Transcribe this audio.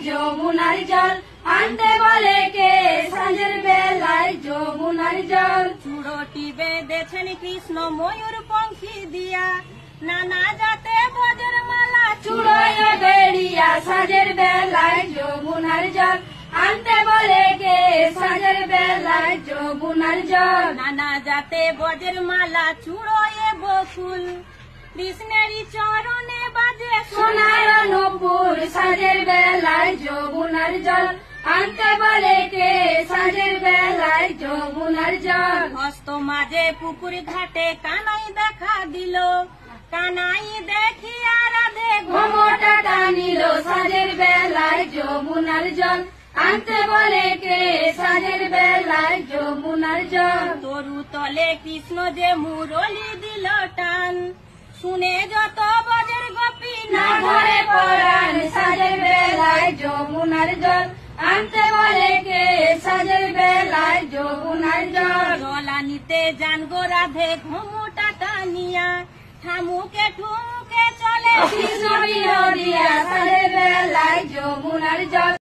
যমুনার জল আনতে বলে কে সাঁঝের বেলায় যমুনার জল। চূড়টি বেঁধেছেন কৃষ্ণ ময়ূর পঙ্খী দিয়া, নানা জাতে ব্রজের মালা চূড়ায় বেরিয়া সাঁঝের বেলায় যমুনার জল আনতে বলে কে সাঁঝের বেলায় যমুনার জল। নানা জাতে ব্রজের মালা চূড়য়ে বকুল, কৃষ্ণেরই চরণে বাজে সোনার নূপুর সাঁঝের বেলায় যমুনার জল আনতে বলে কে সাঁঝের বেলায় যমুনার জল। হস্ত মাঝে পুকুর ঘাটে কানাই দেখা দিল, কানাই দেখিয়া রাধে ঘুমটা টানিল সাঁঝের বেলায় যমুনার জল আনতে বলে কে সাঁঝের বেলায় যমুনার জল। তরু তলে কৃষ্ণ যে মুরলি দিল টান, শুনে যত ব্রজের গোপী না ধরে পরাণ সাঁঝের বেলায় যমুনার জল আনতে বলে কে সাঁঝের বেলায় যমুনার জল। জলানিতে জান গো রাধে ঘুমুটা টানিয়া, ঠামুকে ঠুমুকে চলে কৃষ্ণ বিনোদিয়া সাঁঝের বেলায় যমুনার জল।